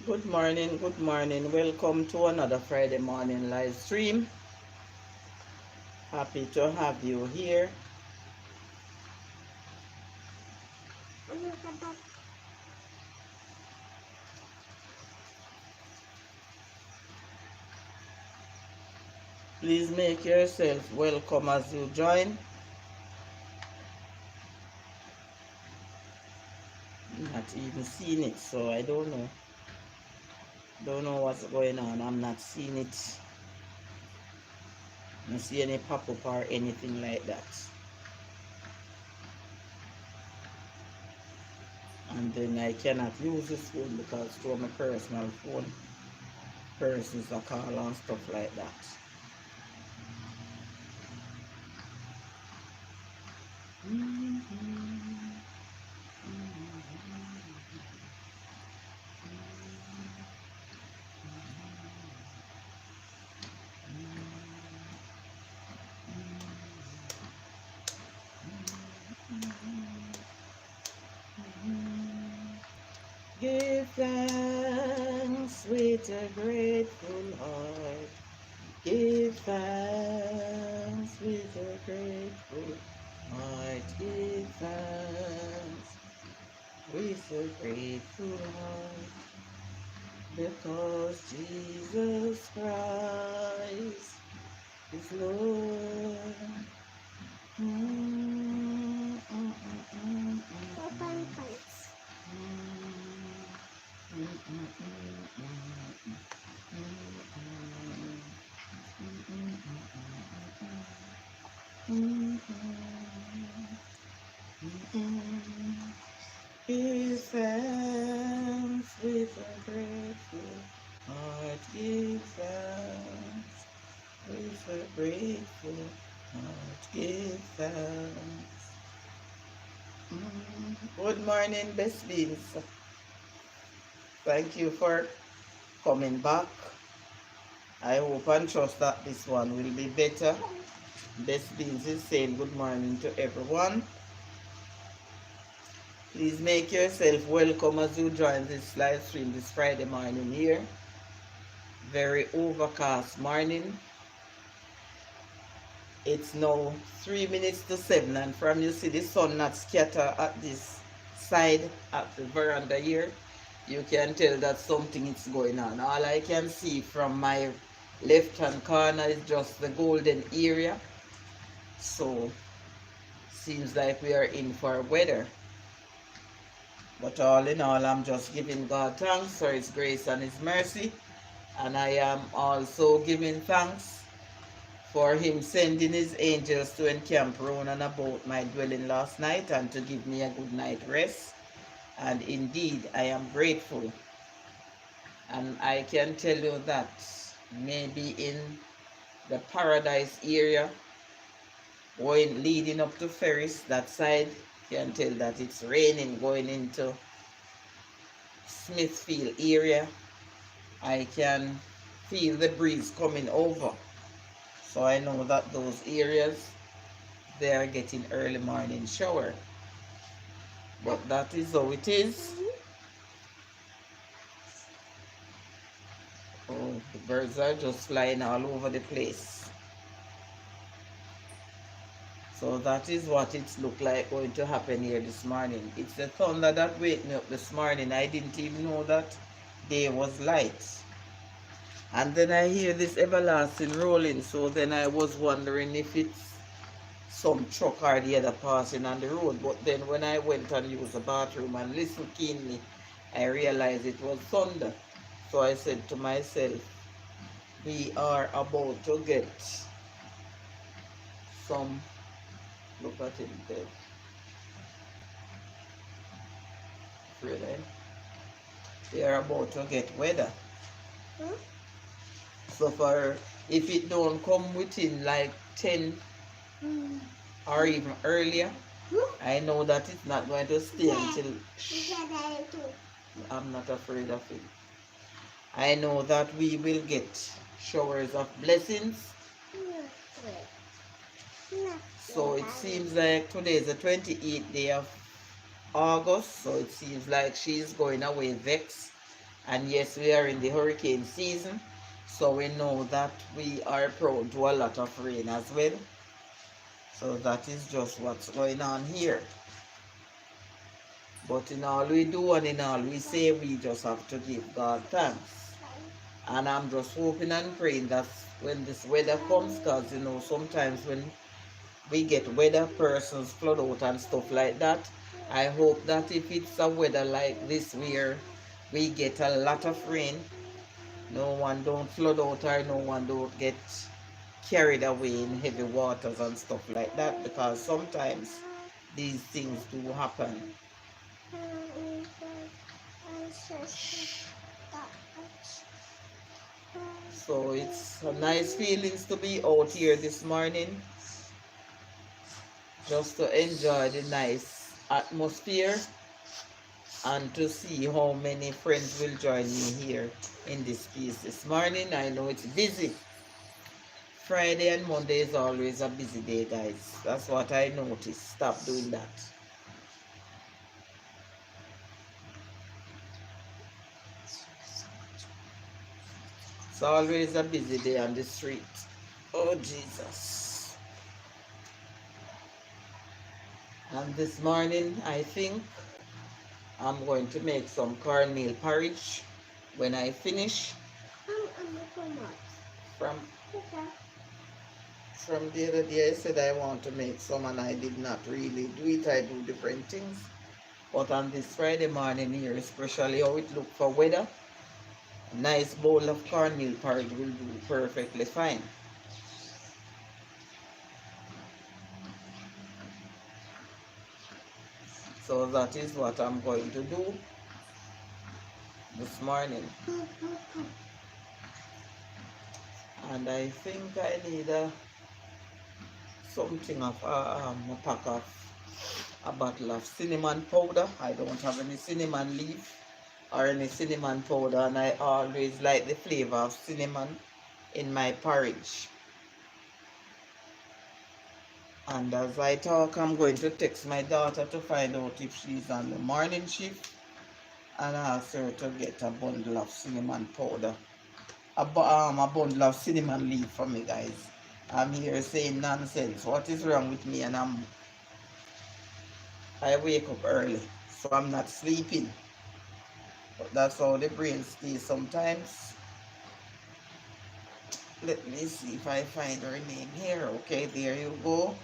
Good morning, good morning. Welcome to another Friday morning live stream. Happy to have you here. Please make yourself welcome as you join. Not even seeing it, so I don't know. Don't know what's going on. I'm not seeing it. I don't see any pop-up or anything like that. And then I cannot use this phone because through my personal phone, persons are call and stuff like that. Give thanks with a grateful heart. Give thanks with a grateful heart. Give thanks with a grateful heart. Because Jesus Christ is Lord. Open pants. Give thanks with a grateful heart. Give thanks with a grateful heart. Give thanks. Good morning, best beans. Thank you for coming back. I hope and trust that this one will be better. Best beans is saying good morning to everyone. Please make yourself welcome as you join this live stream this Friday morning here. Very overcast morning. It's now 3 minutes to 7, and from you see the sun not scatter at this side at the veranda here, you can tell that something is going on. All I can see from my left hand corner is just the golden area. So seems like we are in for weather. But all in all, I'm just giving God thanks for his grace and his mercy. And I am also giving thanks for him sending his angels to encamp round and about my dwelling last night and to give me a good night rest. And indeed, I am grateful. And I can tell you that maybe in the paradise area, going leading up to Ferris, that side, you can tell that it's raining going into Smithfield area. I can feel the breeze coming over. So I know that those areas, they are getting early morning shower. But that is how it is. Oh, the birds are just flying all over the place. So that is what it looked like going to happen here this morning. It's the thunder that waked me up this morning. I didn't even know that day was light. And then I hear this everlasting rolling. So then I was wondering if it's some truck or the other passing on the road. But then when I went and used the bathroom and listened keenly, I realized it was thunder. So I said to myself, we are about to get some, look at him there, really. We are about to get weather. So for, if it don't come within like 10 or even earlier, I know that it's not going to stay until, I'm not afraid of it. I know that we will get showers of blessings. So it seems like today is the 28th day of August, so it seems like she's going away vexed And yes, we are in the hurricane season, so we know that we are prone to a lot of rain as well. So that is just what's going on here. But in all we do and in all we say, we just have to give God thanks. And I'm just hoping and praying that when this weather comes, because sometimes when we get weather, persons flood out and stuff like that, I hope that if it's a weather like this where we get a lot of rain, no one don't flood out or no one don't get carried away in heavy waters and stuff like that, because sometimes these things do happen. So it's a nice feelings to be out here this morning, just to enjoy the nice atmosphere and to see how many friends will join me here in this piece this morning. I know it's busy. Friday and Monday is always a busy day, guys. That's what I noticed. Stop doing that. It's always a busy day on the street. Oh, Jesus. And this morning, I think I'm going to make some cornmeal porridge when I finish. From the other day, I said I want to make some and I did not really do it. I do different things. But on this Friday morning here, especially how it look for weather, a nice bowl of cornmeal porridge will do perfectly fine. So that is what I'm going to do this morning. And I think I need something of a pack of a bottle of cinnamon powder. I don't have any cinnamon leaf or any cinnamon powder, and I always like the flavor of cinnamon in my porridge. And as I talk, I'm going to text my daughter to find out if she's on the morning shift and ask her to get a bundle of cinnamon powder. A bundle of cinnamon leaf for me, guys. I'm here saying nonsense. What is wrong with me? And I wake up early, so I'm not sleeping. But that's how the brain stays sometimes. Let me see if I find her name here. Okay, there you go.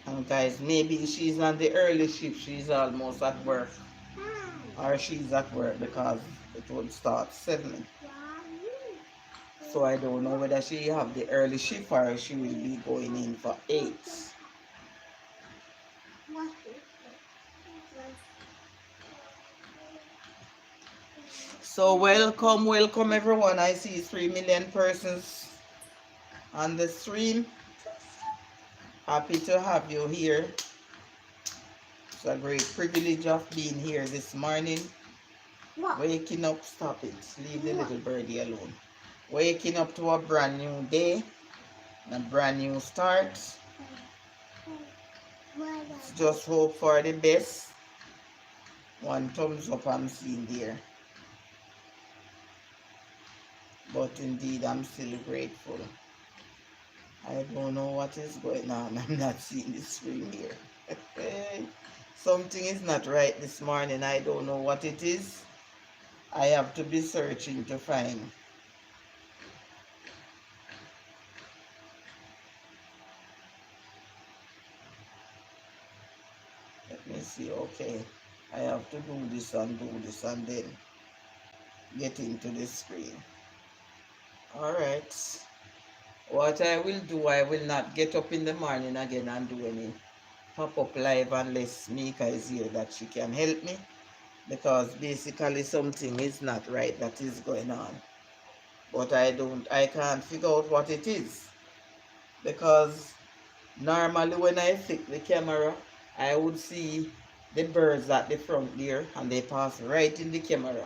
And guys, maybe she's on the early shift. She's almost at work. Or she's at work because it would start 7. So I don't know whether she have the early shift or she will be going in for 8. So welcome everyone. I see 3 million persons on the stream. Happy to have you here. It's a great privilege of being here this morning. Waking up, stop it. Leave the little birdie alone. Waking up to a brand new day, a brand new start. Let's just hope for the best. One thumbs up I'm seeing there. But indeed, I'm still grateful. I don't know what is going on. I'm not seeing the screen here. Something is not right this morning. I don't know what it is. I have to be searching to find. Let me see, okay. I have to do this and then get into the screen. Alright. What I will do, I will not get up in the morning again and do any pop-up live unless Mika is here that she can help me. Because basically something is not right that is going on. But I can't figure out what it is. Because normally when I fix the camera, I would see the birds at the front there and they pass right in the camera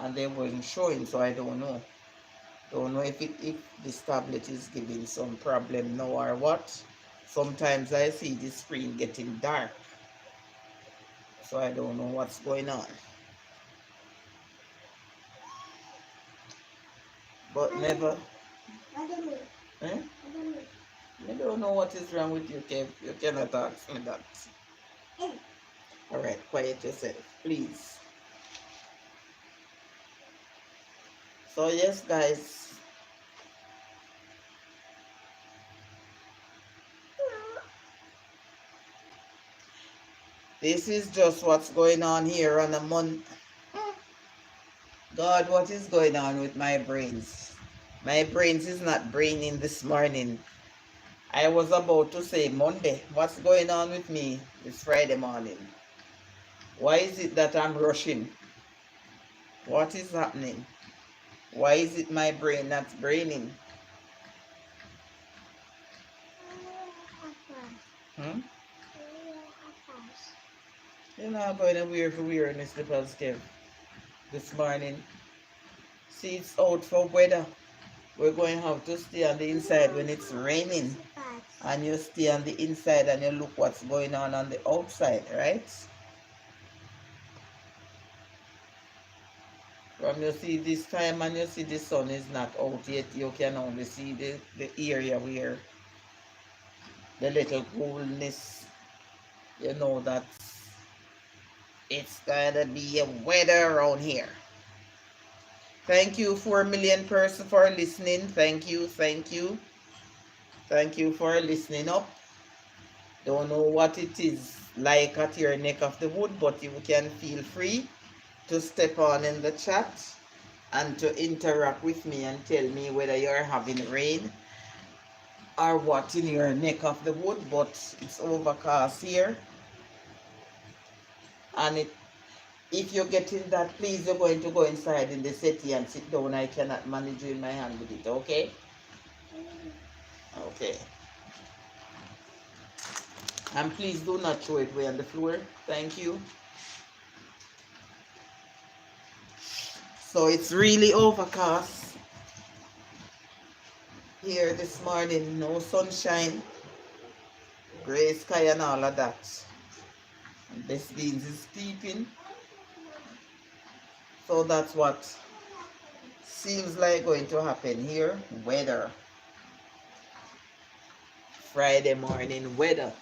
and they weren't showing, so I don't know. Don't know if this tablet is giving some problem now or what. Sometimes I see the screen getting dark, so I don't know what's going on. But never. Eh? I don't know what is wrong with you, Kev. You cannot ask me that. Alright, quiet yourself, please. So yes, guys. This is just what's going on here on a month. God, what is going on with my brains? My brains is not braining this morning. I was about to say Monday. What's going on with me this Friday morning? Why is it that I'm rushing? What is happening? Why is it my brain not braining? Hmm? You're not going to wear for wearing the slippers, Kev, this morning. See, it's out for weather. We're going to have to stay on the inside when it's raining. And you stay on the inside and you look what's going on the outside, right? From you see this time and you see the sun is not out yet, you can only see the area where the little coolness, you know that it's gonna be a weather around here. Thank you 4 million person for listening. Thank you, thank you. Thank you for listening up. Don't know what it is like at your neck of the wood, but you can feel free to step on in the chat and to interact with me and tell me whether you're having rain or what in your neck of the wood. But it's overcast here, and if you're getting that, please, you're going to go inside in the settee and sit down. I cannot manage you in my hand with it, okay? Okay. And please do not throw it away on the floor. Thank you. So it's really overcast here this morning. No sunshine, gray sky and all of that. And Best Beans is sleeping. So that's what seems like going to happen here. Weather. Friday morning weather.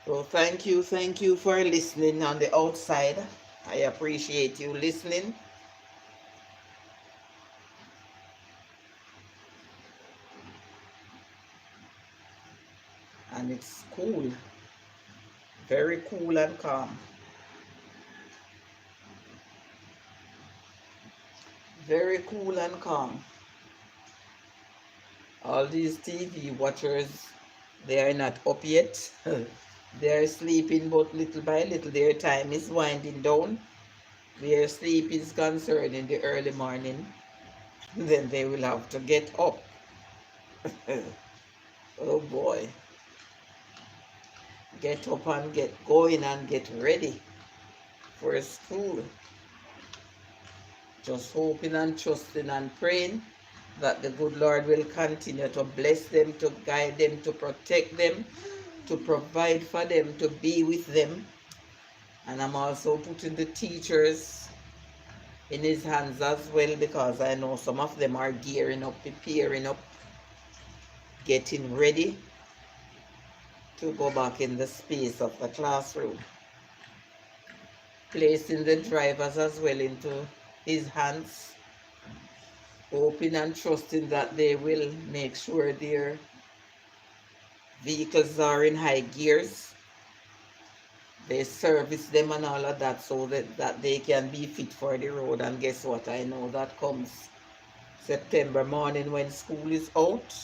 So thank you for listening on the outside. I appreciate you listening. And it's cool. Very cool and calm. Very cool and calm. All these TV watchers, they are not up yet. They are sleeping, but little by little their time is winding down. Their sleep is concerned in the early morning. Then they will have to get up. Oh boy. Get up and get going and get ready for school. Just hoping and trusting and praying that the good Lord will continue to bless them, to guide them, to protect them, to provide for them, to be with them. And I'm also putting the teachers in his hands as well, because I know some of them are gearing up, preparing up, getting ready to go back in the space of the classroom. Placing the drivers as well into his hands, hoping and trusting that they will make sure their vehicles are in high gears. They service them and all of that so that they can be fit for the road. And guess what? I know that comes September morning when school is out.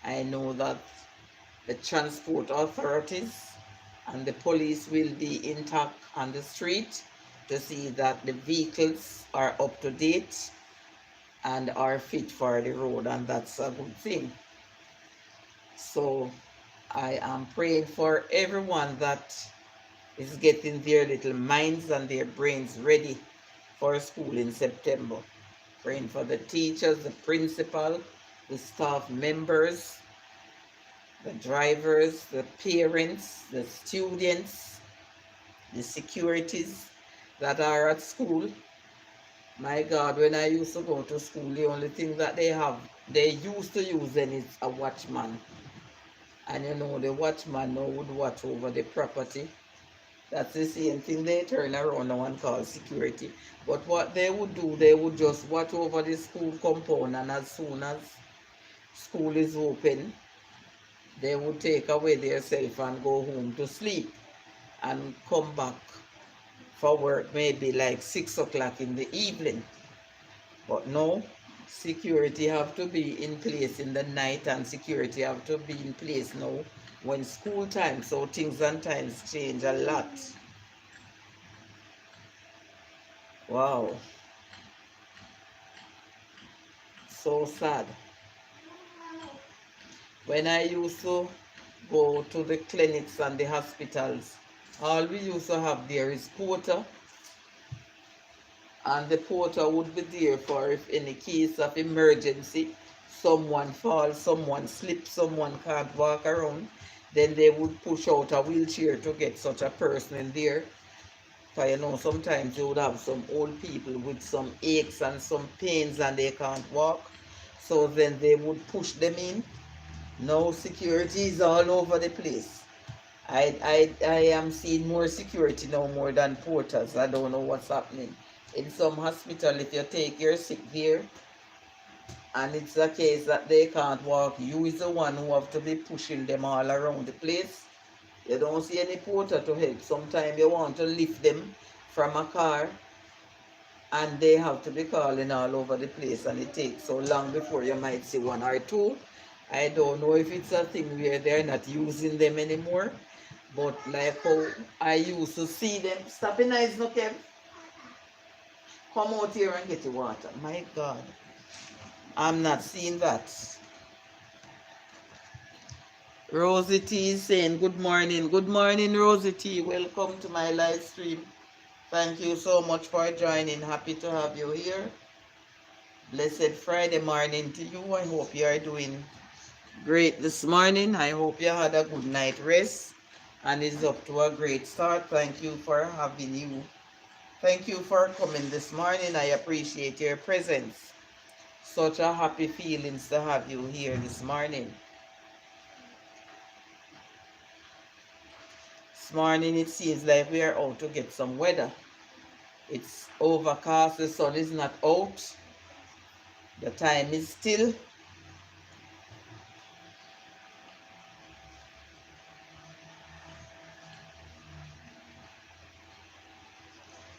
I know that the transport authorities and the police will be intact on the street to see that the vehicles are up to date and are fit for the road, and that's a good thing. So I am praying for everyone that is getting their little minds and their brains ready for school in September. Praying for the teachers, the principal, the staff members, the drivers, the parents, the students, the securities that are at school. My God, when I used to go to school, the only thing that they used to use then is a watchman. And you know, the watchman now would watch over the property. That's the same thing they turn around now and call security. But what they would do, they would just watch over the school compound, and as soon as school is open, they would take away their self and go home to sleep and come back for work maybe like 6 o'clock in the evening. But no, security have to be in place in the night, and security have to be in place now when school time. So things and times change a lot. Wow. So sad. When I used to go to the clinics and the hospitals, all we used to have there is porter, and the porter would be there for if any case of emergency, someone falls, someone slips, someone can't walk around, then they would push out a wheelchair to get such a person in there. Because you know, sometimes you would have some old people with some aches and some pains and they can't walk. So then they would push them in. Now security is all over the place. I am seeing more security now more than porters. I don't know what's happening. In some hospital, if you take your sick there and it's a case that they can't walk, you is the one who have to be pushing them all around the place. You don't see any porter to help. Sometimes you want to lift them from a car and they have to be calling all over the place, and it takes so long before you might see one or two. I don't know if it's a thing where they're not using them anymore, but like how I used to see them. Stop in eyes, no, Kev. Come out here and get the water. My God. I'm not seeing that. Rosie T is saying good morning. Good morning, Rosie T. Welcome to my live stream. Thank you so much for joining. Happy to have you here. Blessed Friday morning to you. I hope you are doing great this morning. I hope you had a good night rest and it's up to a great start. Thank you for having you. Thank you for coming this morning. I appreciate your presence. Such a happy feelings to have you here this morning. This morning it seems like we are out to get some weather. It's overcast, the sun is not out. The time is still.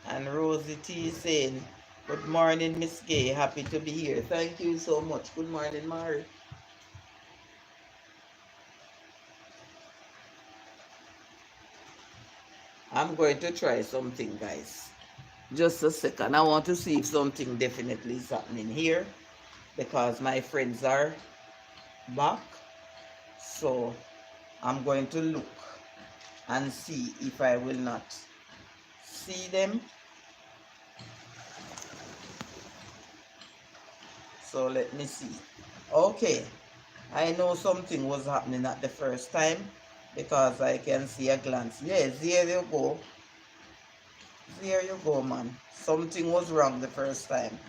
And Rosie T is saying, good morning, Miss Gaye. Happy to be here. Thank you so much. Good morning, Mary. I'm going to try something, guys. Just a second. I want to see if something definitely is happening here because my friends are back. So I'm going to look and see if I will not see them. So let me see. Okay. I know something was happening at the first time because I can see a glance. Yes, there you go. There you go, man. Something was wrong the first time.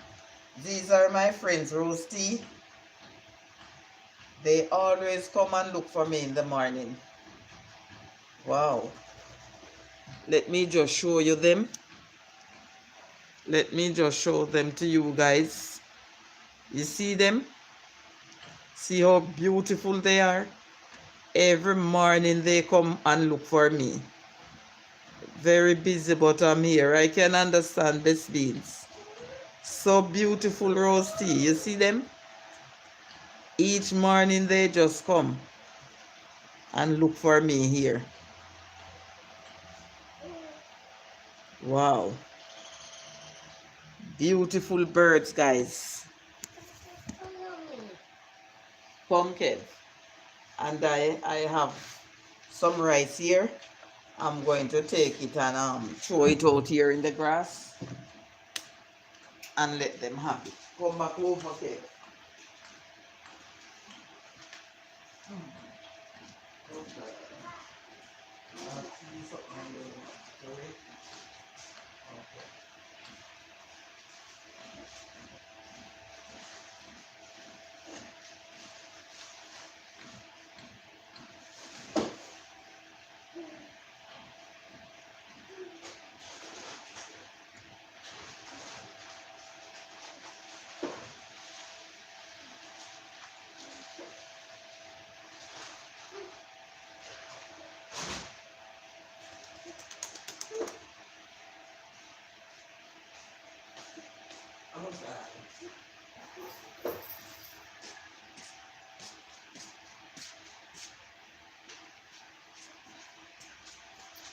These are my friends, Rose T. They always come and look for me in the morning. Wow. Let me just show you them. Let me just show them to you guys. You see them? See how beautiful they are? Every morning they come and look for me. Very busy, but I'm here. I can understand best beans. So beautiful rose tea. You see them? Each morning they just come and look for me here. Wow. Beautiful birds, guys. Pumpkin. And I have some rice here. I'm going to take it and throw it out here in the grass and let them have it. Come back over, okay?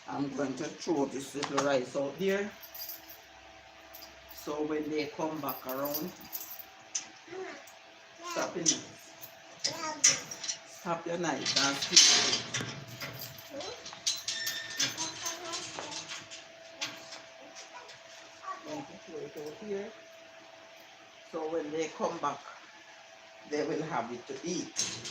I'm going to throw this little rice out there. So when they come back around, stop your knife. Stop your knife and speak. I'm going to throw it out here. So when they come back, they will have it to eat.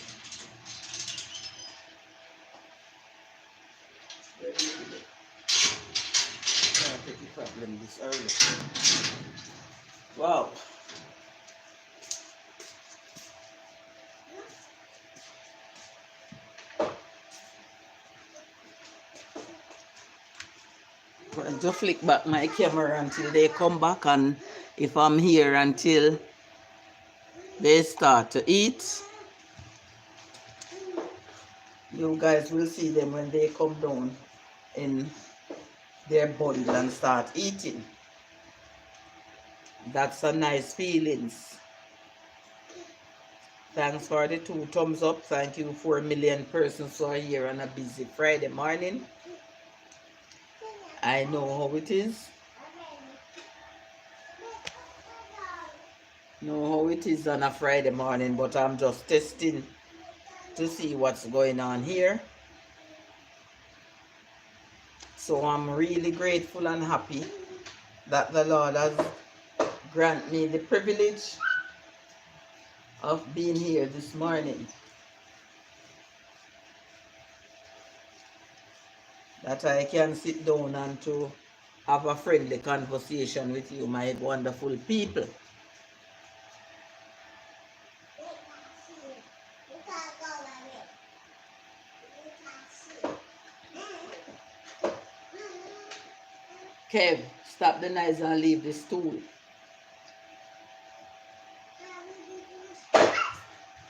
Can't take the problem this early. Wow. I'm going to flick back my camera until they come back, and if I'm here until they start to eat, you guys will see them when they come down in their bundle and start eating. That's a nice feelings. Thanks for the 2 thumbs up. Thank you 4 million persons who are here on a busy Friday morning. I know how it is. Know how it is on a Friday morning, but I'm just testing to see what's going on here. So I'm really grateful and happy that the Lord has granted me the privilege of being here this morning. That I can sit down and to have a friendly conversation with you, my wonderful people. Kev, stop the noise and leave the stool.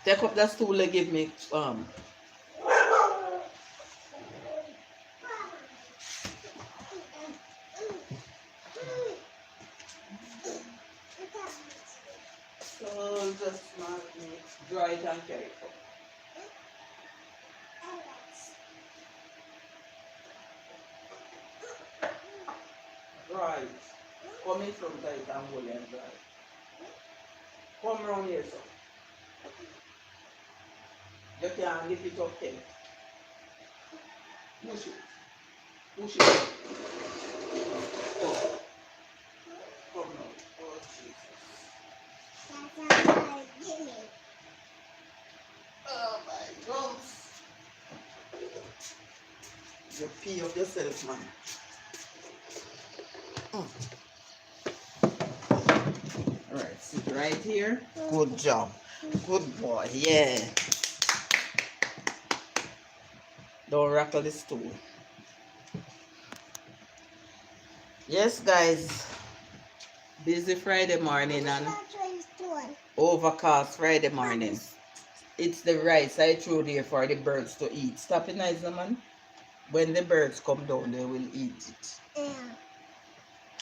Take up the stool and give me so just dry it and carry it up. Dry it. Come in from tight and hold and dry. Come around here, sir. You can lift it up, Kev. Push it. Push it. Oh. Come now. Oh, Jesus. Oh, my gums. You pee up yourself, man. Alright, sit right here. Good job. Good boy. Yeah. Don't rattle the stool. Yes, guys. Busy Friday morning and Overcast Friday morning. It's the rice I threw there for the birds to eat. Stop it nice, man. When the birds come down, they will eat it. Yeah.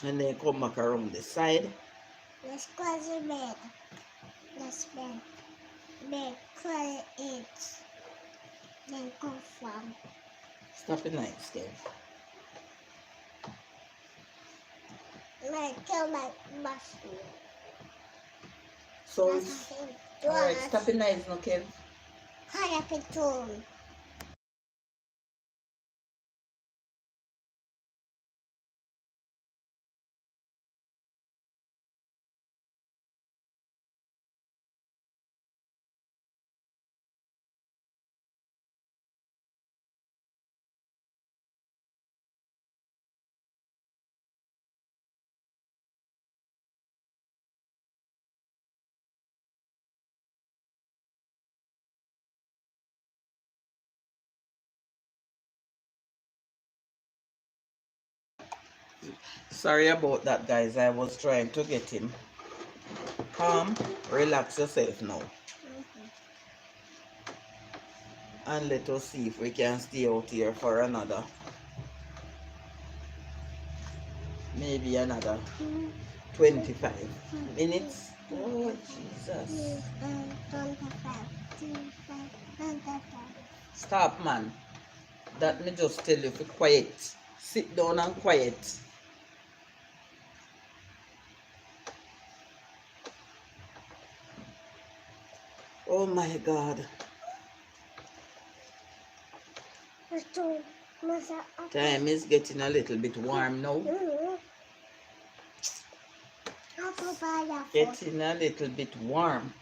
And they come back around the side. Let's close the bed. Let's bed. Bed, close it. Then go from. Stop it nice, Kev. Like, kill my mushroom. So it's... Alright, stop it nice, no, Kev. Hurry up and turn. Sorry about that, guys. I was trying to get him calm. Relax yourself now. And let us see if we can stay out here for another, maybe another 25 minutes. Oh, Jesus. Stop, man. That me just tell you for quiet. Sit down and quiet. Oh my God. Time is getting a little bit warm now. Getting a little bit warm.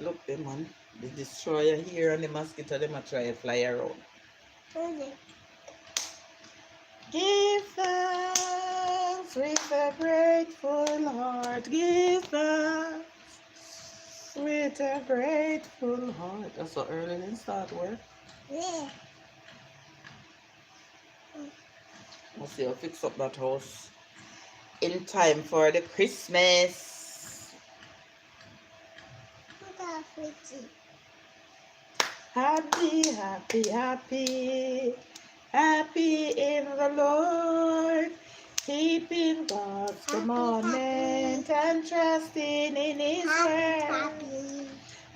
Look them, man. The destroyer here and the mosquito, them a try to fly around. Give thanks with a grateful heart. Give thanks with a grateful heart. That's so early then start work. Yeah. Let's see, I'll fix up that house in time for the Christmas. Happy, happy, happy, happy in the Lord, keeping God's commandment and trusting in His word.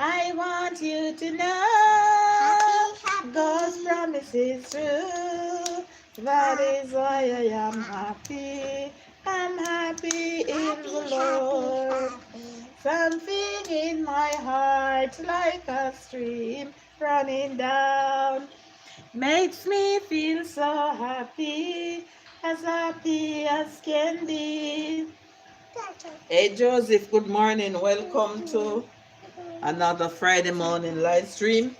I want you to know God's promise is true. That is why I am happy. I'm happy in the Lord. Something in my heart like a stream running down makes me feel so happy as can be. Hey Joseph, good morning. Welcome to another Friday morning live stream.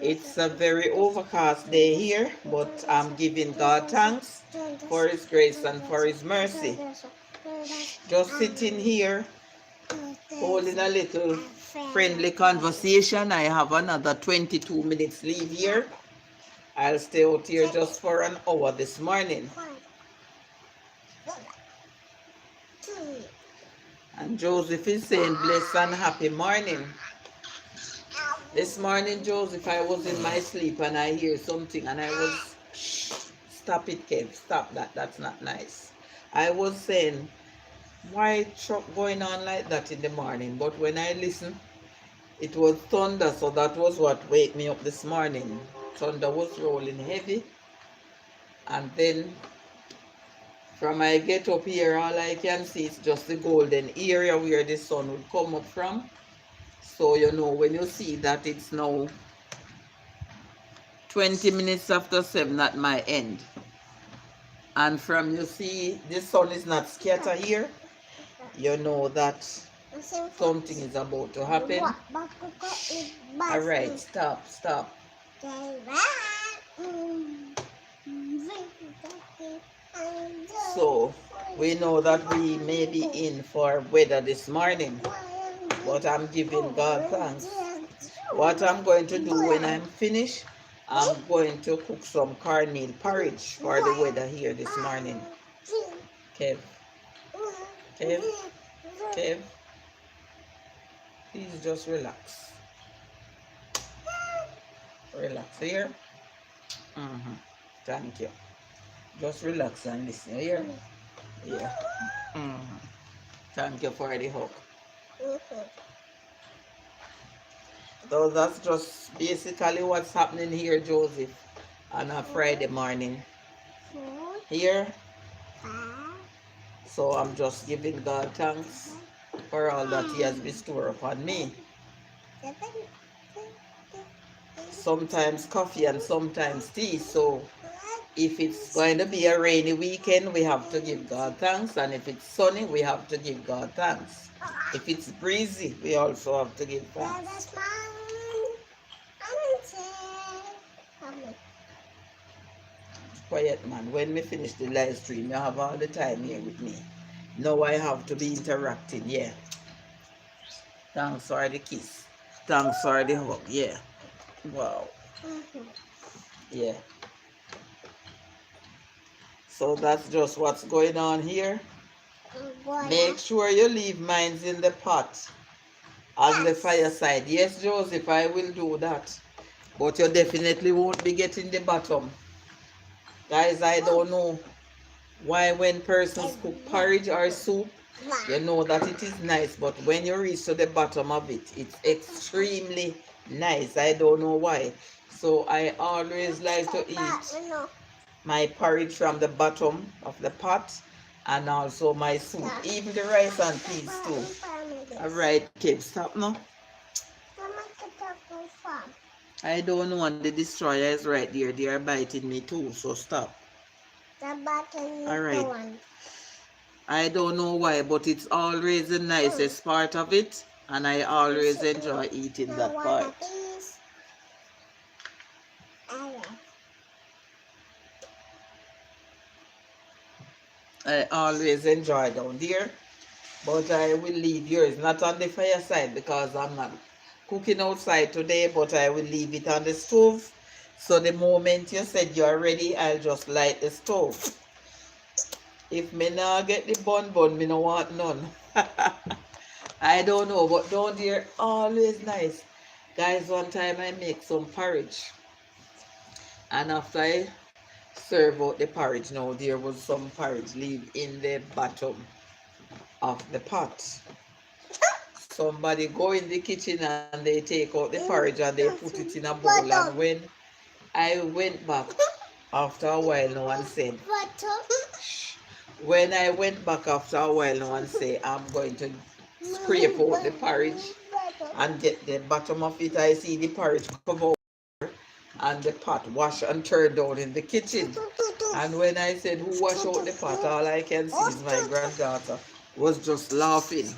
It's a very overcast day here, but I'm giving God thanks for His grace and for His mercy. Just sitting here, holding a little friendly conversation. I have another 22 minutes leave here. I'll stay out here just for an hour this morning. And Joseph is saying blessed and happy morning. This morning, Joseph, I was in my sleep and I hear something and I was, stop it, Kev, stop that, that's not nice. I was saying, why truck going on like that in the morning? But when I listened, it was thunder, so that was what wake me up this morning. Thunder was rolling heavy. And then, from I get up here, all I can see is just the golden area where the sun would come up from. So, you know, when you see that it's now 20 minutes after 7 at my end. And from you see the sun is not scattered here, you know that something is about to happen. Alright, stop. So, we know that we may be in for weather this morning. But I'm giving God thanks. What I'm going to do when I'm finished, I'm going to cook some cornmeal porridge for the weather here this morning. Kev, Kev, Kev, please just relax. Relax here. Thank you. Just relax and listen here. Yeah. Thank you for the hug. So that's just basically what's happening here, Joseph, on a Friday morning here. So I'm just giving God thanks for all that He has bestowed upon me. Sometimes coffee and sometimes tea. So if it's going to be a rainy weekend, we have to give God thanks. And if it's sunny, we have to give God thanks. If it's breezy, we also have to give thanks. Quiet, man. When we finish the live stream, you have all the time here with me. Now I have to be interacting, yeah. Thanks for the kiss. Thanks for the hug, yeah. Wow. Yeah. So that's just what's going on here. Make sure you leave mines in the pot on the fireside. Yes, Joseph, I will do that. But you definitely won't be getting the bottom. Guys, I don't know why when persons cook porridge or soup, you know that it is nice. But when you reach to the bottom of it, it's extremely nice. I don't know why. So I always like to eat my porridge from the bottom of the pot and also my soup, even the rice and peas too. Alright, Kip, stop now. I don't know, and the destroyer is right there. They are biting me too, so stop. Alright. I don't know why, but it's always the nicest part of it, and I always enjoy eating that part. I always enjoy down there, but I will leave yours not on the fireside because I'm not cooking outside today, but I will leave it on the stove. So the moment you said you're ready, I'll just light the stove. If me not get the bun, me no want none. I don't know, but down there always nice. Guys, one time I make some porridge, and after I serve out the porridge, now there was some porridge leave in the bottom of the pot. Somebody go in the kitchen and they take out the porridge and they put it in a bowl. And when I went back after a while, no one said, when I went back after a while, no one said, I'm going to scrape out the porridge and get the bottom of it. I see the porridge cover and the pot wash and turn down in the kitchen. And when I said, who wash out the pot, all I can see is my granddaughter was just laughing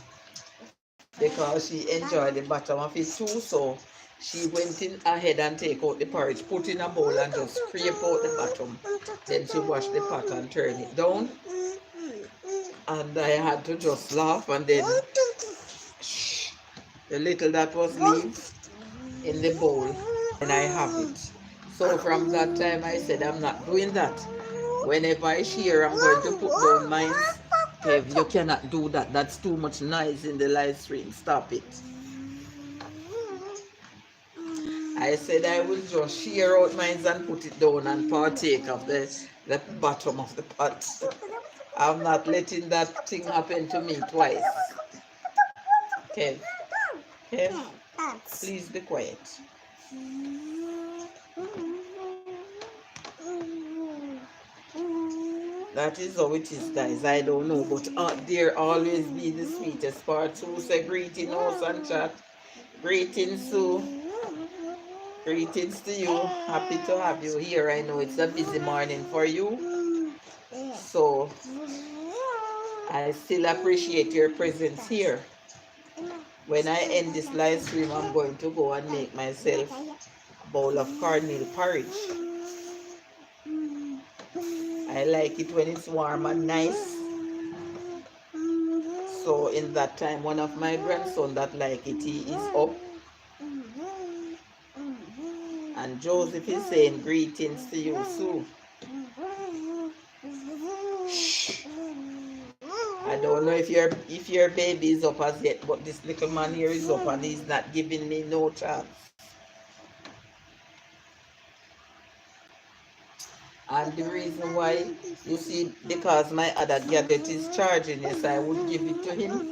because she enjoyed the bottom of it too. So she went in ahead and take out the porridge, put in a bowl and just scrape out the bottom. Then she washed the pot and turn it down. And I had to just laugh, and then the little that was left in the bowl, and I have it. So from that time I said I'm not doing that. Whenever I share, I'm going to put down mine. Kev, you cannot do that. That's too much noise in the live stream. Stop it. I said I will just share out mine and put it down and partake of the bottom of the pot. I'm not letting that thing happen to me twice. Kev, Kev, please be quiet. That is how it is, guys. I don't know, but there always be the sweetest part. Sue say greeting house and chat. Greetings, Sue. Greetings to you. Happy to have you here. I know it's a busy morning for you. So I still appreciate your presence here. When I end this live stream, I'm going to go and make myself a bowl of cornmeal porridge. I like it when it's warm and nice. So in that time, one of my grandson that like it, he is up. And Joseph is saying greetings to you, Sue. I don't know if your baby is up as yet, but this little man here is up and he's not giving me no chance. And the reason why, you see, because my other gadget is charging, yes, I would give it to him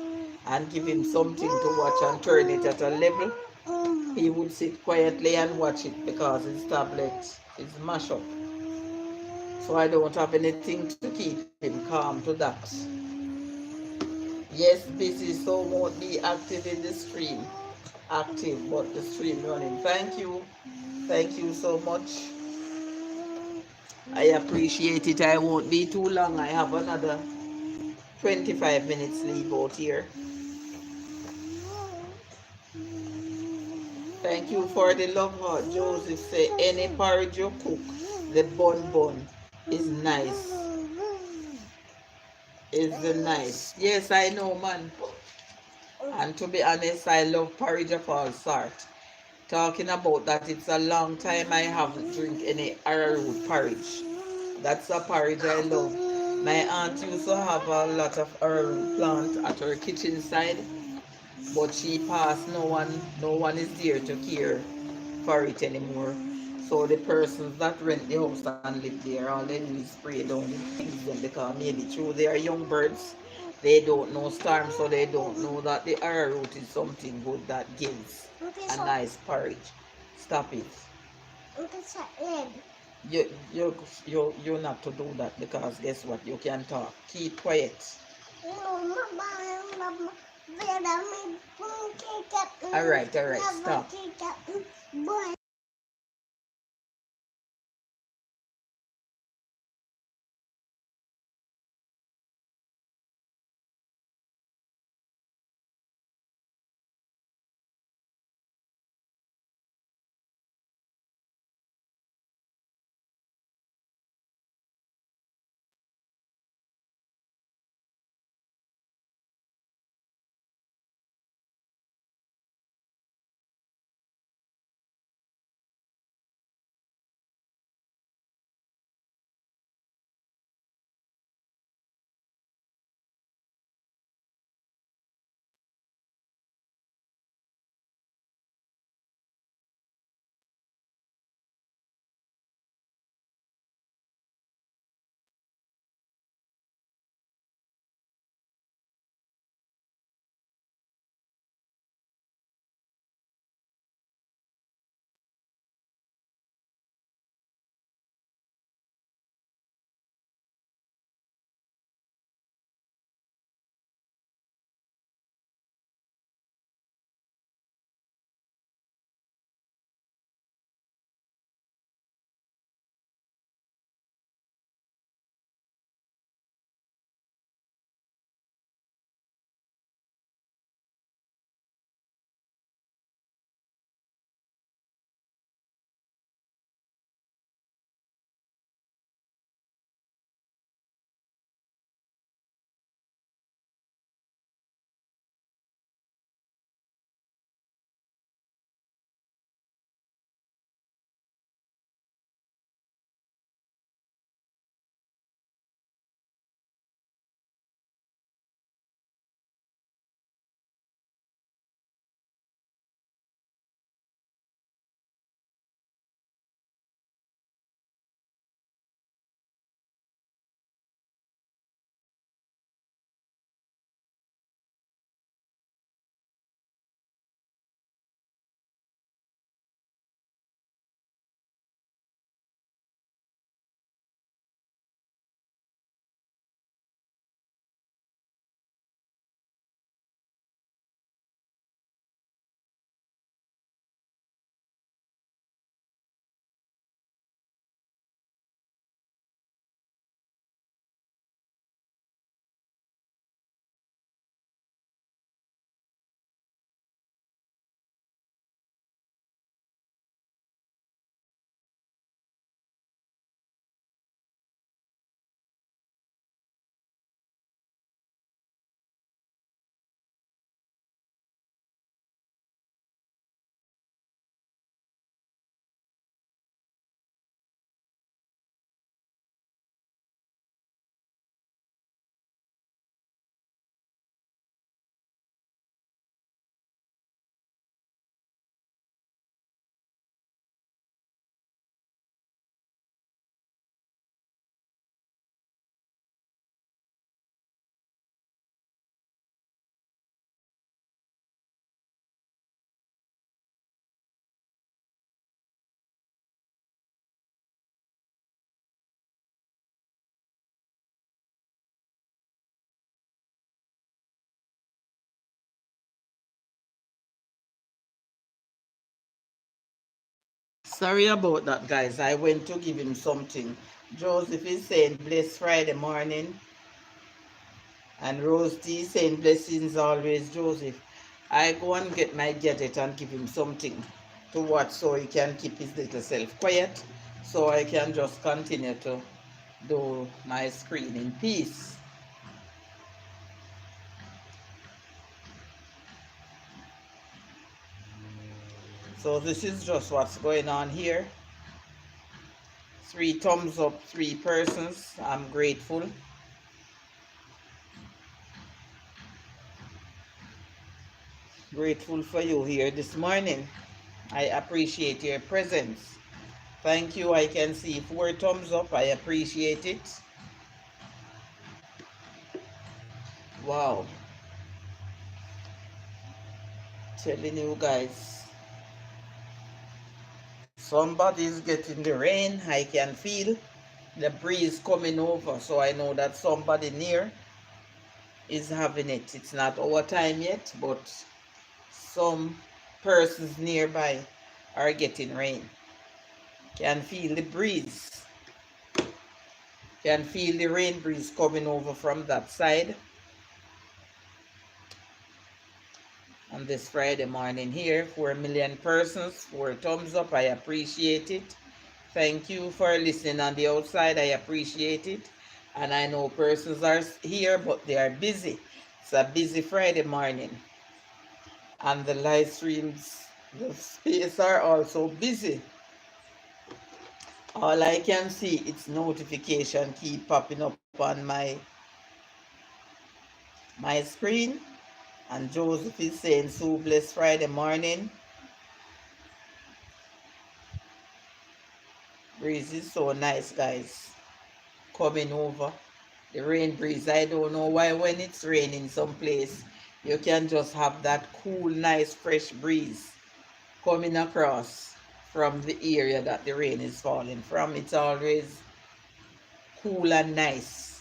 and give him something to watch and turn it at a level. He would sit quietly and watch it because his tablet is mashed up. So I don't have anything to keep him calm to that. Yes, busy, so won't be active in the stream. Active, but the stream running. Thank you. Thank you so much. I appreciate it. I won't be too long. I have another 25 minutes leave out here. Thank you for the love heart. Joseph say any porridge you cook, the bun is nice. Is the nice. Yes, I know, man. And to be honest, I love porridge of all sort. Talking about that, it's a long time I haven't drink any arrowroot porridge. That's a porridge I love. My aunt used to have a lot of arrowroot plant at her kitchen side, but she passed. No one is there to care for it anymore. So the persons that rent the house and live there, all they do is spray down the things them because maybe through they are young birds, they don't know storm, so they don't know that the arrowroot is something good that gives a nice porridge. Stop it. You're not to do that because guess what? You can talk. Keep quiet. All right, stop. Sorry about that, guys. I went to give him something. Joseph is saying bless Friday morning. And Rose T saying blessings always, Joseph. I go and get my gadget and give him something to watch so he can keep his little self quiet. So I can just continue to do my screen in peace. So this is just what's going on here. 3 thumbs up, 3 persons. I'm grateful. Grateful for you here this morning. I appreciate your presence. Thank you. I can see 4 thumbs up. I appreciate it. Wow. Telling you guys. Somebody's getting the rain. I can feel the breeze coming over. So I know that somebody near is having it. It's not our time yet, but some persons nearby are getting rain. Can feel the breeze. Can feel the rain breeze coming over from that side. On this Friday morning here, 4 million persons, 4 thumbs up. I appreciate it. Thank you for listening on the outside. I appreciate it. And I know persons are here, but they are busy. It's a busy Friday morning. And the live streams, the space are also busy. All I can see, it's notification keep popping up on my screen. And Joseph is saying, so blessed Friday morning. Breeze is so nice, guys. Coming over. The rain breeze. I don't know why when it's raining someplace, you can just have that cool, nice, fresh breeze coming across from the area that the rain is falling from. It's always cool and nice.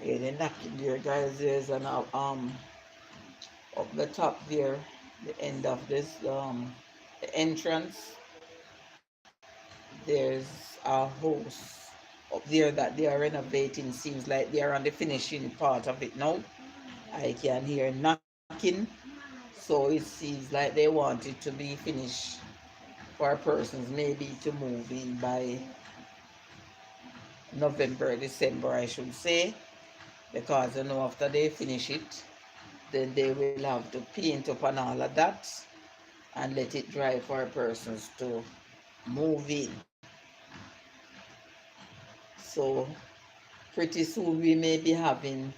Yeah, the napkin there, guys. There's an up the top there, the end of this the entrance. There's a house up there that they are renovating. Seems like they are on the finishing part of it now. I can hear knocking, so it seems like they want it to be finished for persons maybe to move in by November, December, I should say, because you know after they finish it, then they will have to paint up and all of that and let it dry for persons to move in. So pretty soon we may be having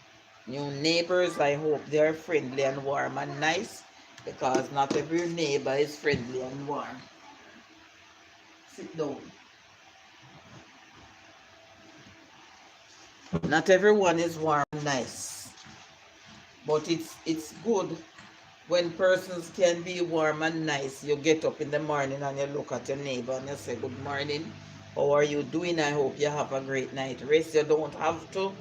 new neighbors. I hope they're friendly and warm and nice, because not every neighbor is friendly and warm. Sit down. Not everyone is warm and nice, but it's good when persons can be warm and nice. You get up in the morning and you look at your neighbor and you say, good morning, how are you doing? I hope you have a great night rest. You don't have to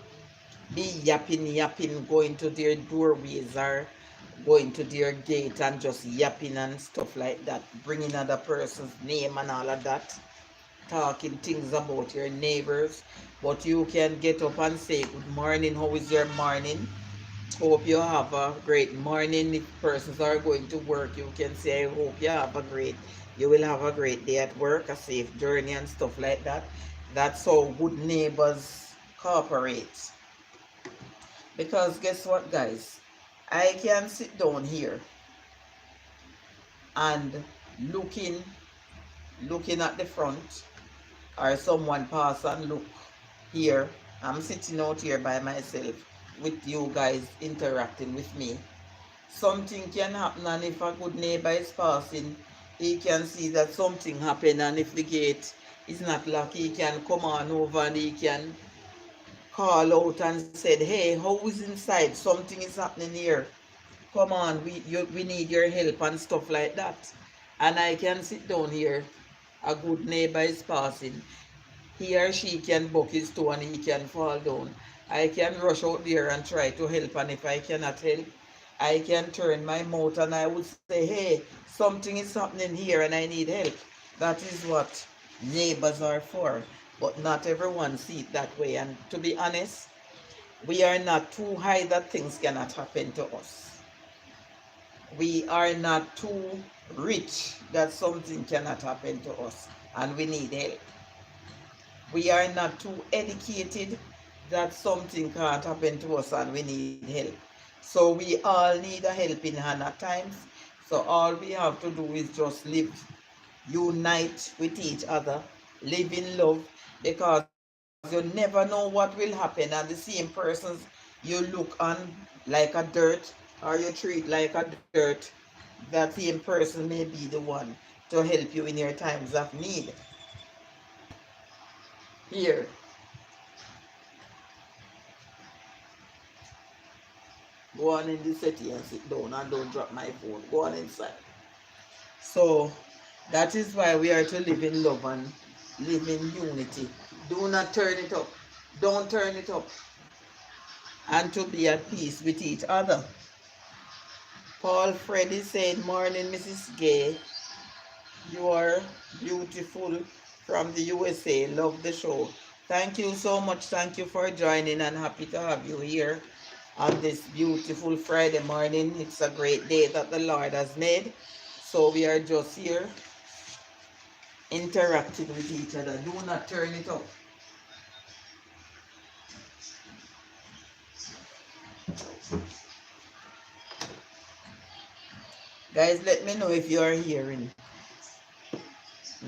be yapping, going to their doorways or going to their gate and just yapping and stuff like that, bringing other person's name and all of that, talking things about your neighbors. But you can get up and say, good morning, how is your morning? Hope you have a great morning. If persons are going to work, you can say, I hope you will have a great day at work, a safe journey and stuff like that. That's how good neighbors cooperate. Because guess what, guys? I can sit down here and looking at the front, or someone pass and look here. I'm sitting out here by myself with you guys interacting with me. Something can happen, and if a good neighbor is passing, he can see that something happened, and if the gate is not locked, he can come on over and he can call out and said, hey, how is inside? Something is happening here. Come on, we need your help and stuff like that. And I can sit down here. A good neighbor is passing. He or she can buck his toe and he can fall down. I can rush out there and try to help, and if I cannot help, I can turn my mouth and I would say, hey, something is happening here and I need help. That is what neighbors are for. But not everyone see it that way. And to be honest, we are not too high that things cannot happen to us. We are not too rich that something cannot happen to us and we need help. We are not too educated that something can't happen to us and we need help. So we all need a helping hand at times. So all we have to do is just live, unite with each other, live in love, because you never know what will happen. And the same persons you look on like a dirt or you treat like a dirt, that same person may be the one to help you in your times of need. Here, go on in the city and sit down and don't drop my phone. Go on inside. So that is why we are to live in love and live in unity. Do not turn it up. Don't turn it up. And to be at peace with each other. Paul Freddy said, morning, Mrs. Gay. You are beautiful from the USA. Love the show. Thank you so much. Thank you for joining and happy to have you here on this beautiful Friday morning. It's a great day that the Lord has made. So we are just here interacting with each other. Do not turn it up. Guys, let me know if you are hearing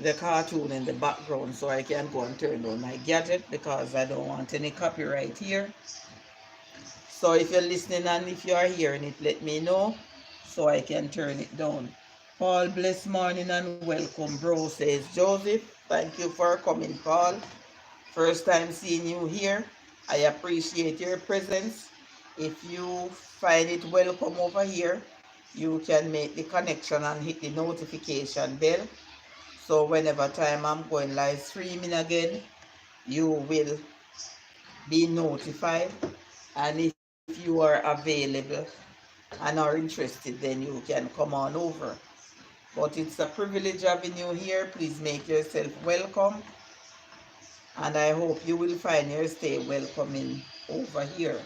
the cartoon in the background so I can go and turn on my gadget because I don't want any copyright here. So if you're listening and if you are hearing it, let me know so I can turn it down. Paul, bless morning and welcome, bro, says Joseph. Thank you for coming, Paul. First time seeing you here. I appreciate your presence. If you find it welcome over here, you can make the connection and hit the notification bell. So whenever time I'm going live streaming again, you will be notified. And if you are available and are interested, then you can come on over. But it's a privilege having you here. Please make yourself welcome. And I hope you will find your stay welcoming over here.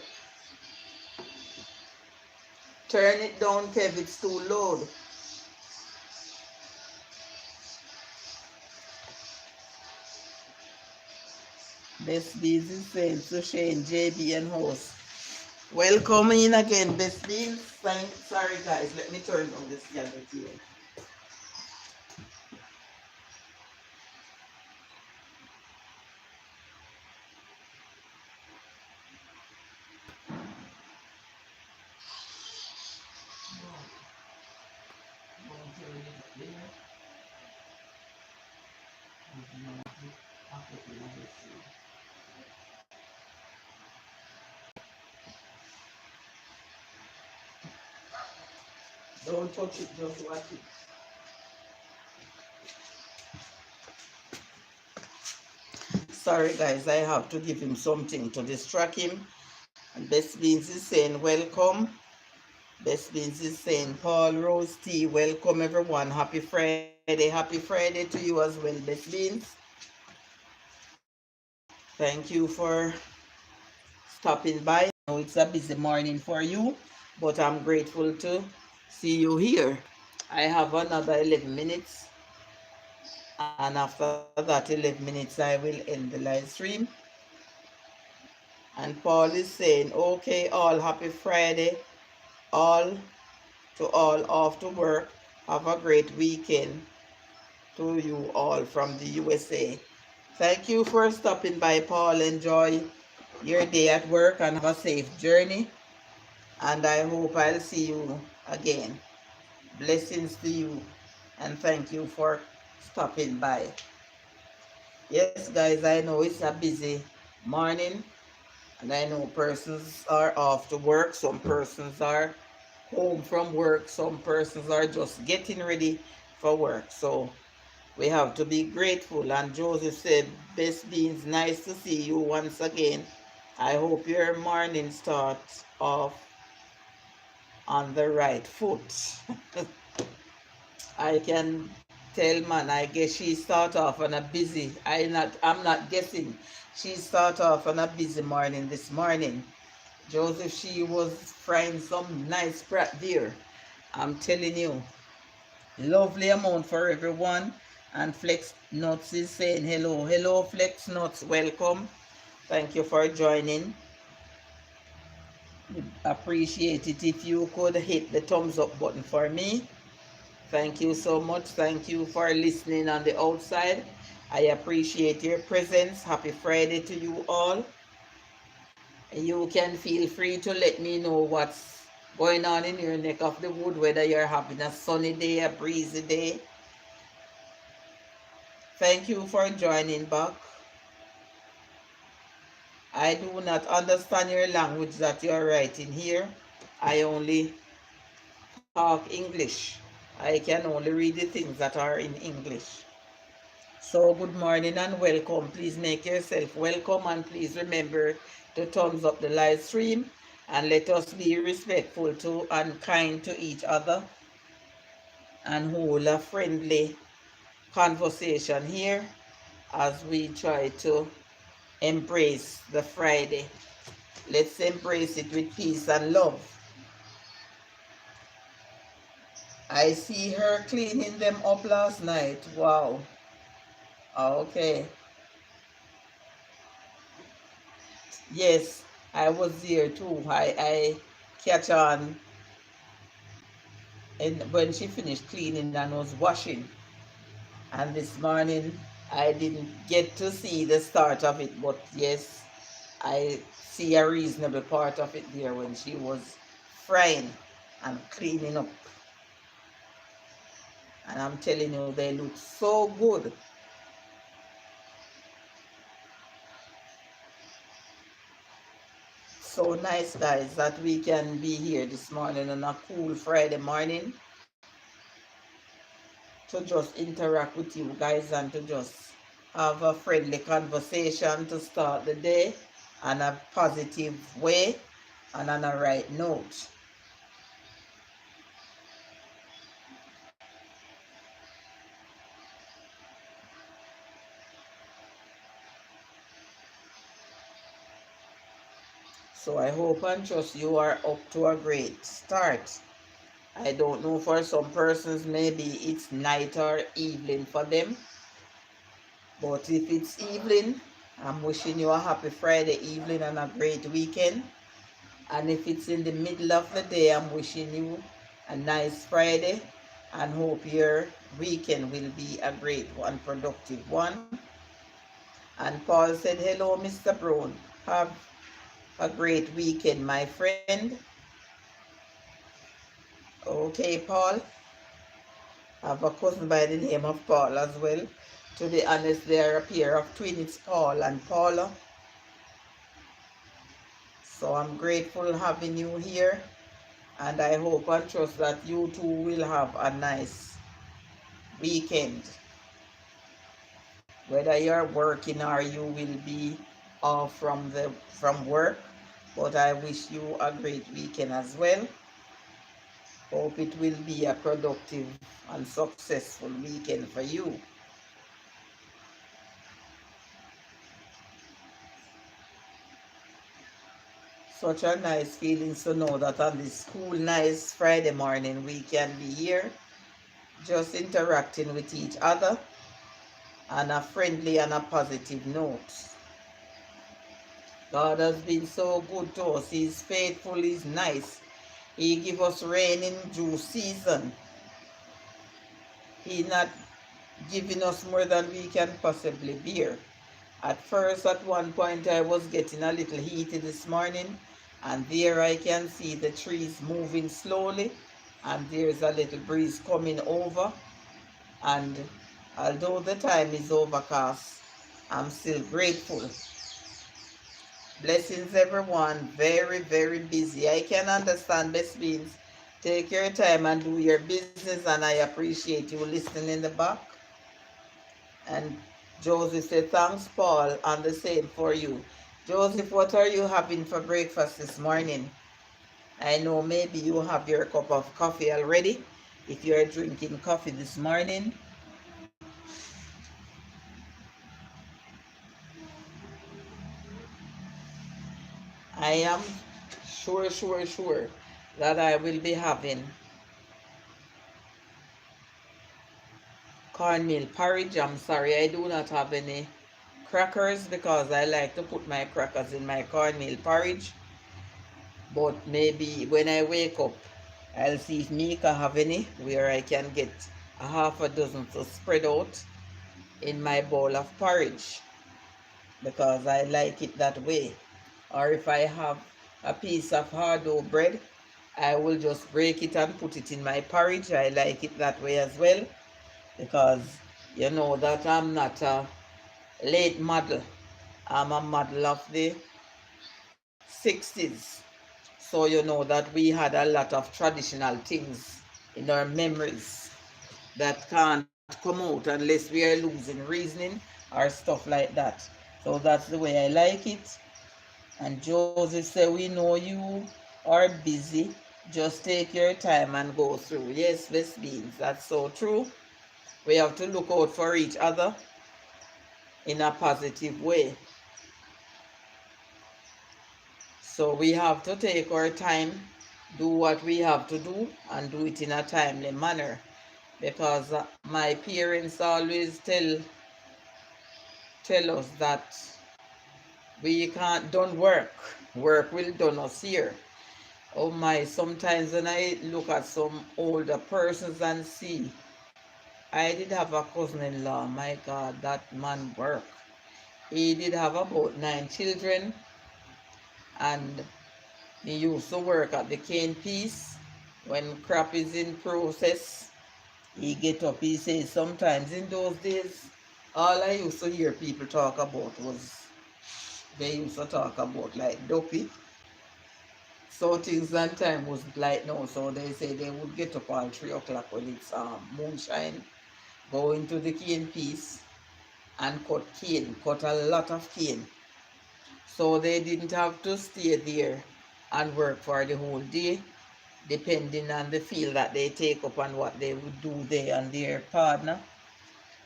Turn it down, Kev, it's too loud. Best Beans is saying to Shane, JB and host. Welcome in again, Best Beans. Sorry guys, let me turn on this gadget here. Don't touch it, just watch it. Sorry guys, I have to give him something to distract him. And Best Beans is saying welcome. Best Beans is saying Paul Rose T, welcome everyone. Happy Friday. Happy Friday to you as well, Best Beans. Thank you for stopping by. I know it's a busy morning for you, but I'm grateful to see you here. I have another 11 minutes, and after that 11 minutes, I will end the live stream. And Paul is saying, okay, all happy Friday, all to all off to work. Have a great weekend to you all from the USA. Thank you for stopping by, Paul. Enjoy your day at work and have a safe journey. And I hope I'll see you again. Blessings to you and thank you for stopping by. Yes, guys, I know it's a busy morning and I know persons are off to work. Some persons are home from work. Some persons are just getting ready for work. So we have to be grateful. And Joseph said, Best Beans, nice to see you once again. I hope your morning starts off on the right foot. I can tell, man, I guess she start off on a busy, I'm not guessing. She start off on a busy morning this morning. Joseph, she was frying some nice brat there. I'm telling you, lovely amount for everyone. And Flex Nuts is saying hello. Hello, Flex Nuts, welcome. Thank you for joining. Appreciate it if you could hit the thumbs up button for me. Thank you so much. Thank you for listening on the outside. I appreciate your presence. Happy Friday to you all. You can feel free to let me know what's going on in your neck of the wood, whether you're having a sunny day, a breezy day. Thank you for joining back. I do not understand your language that you're writing here. I only talk English. I can only read the things that are in English. So good morning and welcome. Please make yourself welcome and please remember to thumbs up the live stream and let us be respectful to and kind to each other and hold a friendly conversation here as we try to embrace the Friday. Let's embrace it with peace and love. I see her cleaning them up last night. Wow. Okay. Yes, I was there too. I catch on and when she finished cleaning and was washing. And this morning I didn't get to see the start of it, but yes, I see a reasonable part of it there when she was frying and cleaning up. And I'm telling you, they look so good. So nice, guys, that we can be here this morning on a cool Friday morning to just interact with you guys and to just have a friendly conversation to start the day on a positive way and on a right note. So I hope and trust you are up to a great start. I don't know, for some persons maybe it's night or evening for them. But if it's evening, I'm wishing you a happy Friday evening and a great weekend. And if it's in the middle of the day, I'm wishing you a nice Friday and hope your weekend will be a great one, productive one. And Paul said, hello, Mr. Brown. Have a great weekend, my friend. Okay, Paul. I have a cousin by the name of Paul as well. To be honest, they are a pair of twins, Paul and Paula. So I'm grateful having you here. And I hope and trust that you too will have a nice weekend. Whether you're working or you will be off from work. But I wish you a great weekend as well. Hope it will be a productive and successful weekend for you. Such a nice feeling to know that on this cool, nice Friday morning we can be here just interacting with each other on a friendly and a positive note. God has been so good to us. He's faithful, He's nice. He give us rain in due season. He not giving us more than we can possibly bear. At first, at one point, I was getting a little heated this morning, and there I can see the trees moving slowly, and there's a little breeze coming over. And although the time is overcast, I'm still grateful. Blessings, everyone. Very, very busy. I can understand, best beings. Take your time and do your business, and I appreciate you listening in the back. And Josie said, thanks, Paul, and the same for you. Joseph, what are you having for breakfast this morning? I know maybe you have your cup of coffee already. If you're drinking coffee this morning, I am sure that I will be having cornmeal porridge. I'm sorry, I do not have any crackers because I like to put my crackers in my cornmeal porridge. But maybe when I wake up, I'll see if Mika have any where I can get a half a dozen to spread out in my bowl of porridge because I like it that way. Or if I have a piece of hard dough bread, I will just break it and put it in my porridge. I like it that way as well because you know that I'm not a late model. I'm a model of the 60s. So you know that we had a lot of traditional things in our memories that can't come out unless we are losing reasoning or stuff like that. So that's the way I like it. And Joseph said, we know you are busy. Just take your time and go through. Yes, Miss Beans, that's so true. We have to look out for each other in a positive way. So we have to take our time, do what we have to do, and do it in a timely manner. Because my parents always tell us that we can't done work. Work will done us here. Oh my, sometimes when I look at some older persons and see, I did have a cousin-in-law, my God, that man work. He did have about 9 children and he used to work at the cane piece. When crop is in process, he get up, he says sometimes in those days, all I used to hear people talk about was, they used to talk about like dopey. So things and time wasn't like now. So they say they would get up all 3 o'clock when it's moonshine, go into the cane piece and cut a lot of cane. So they didn't have to stay there and work for the whole day, depending on the field that they take up and what they would do there and their partner.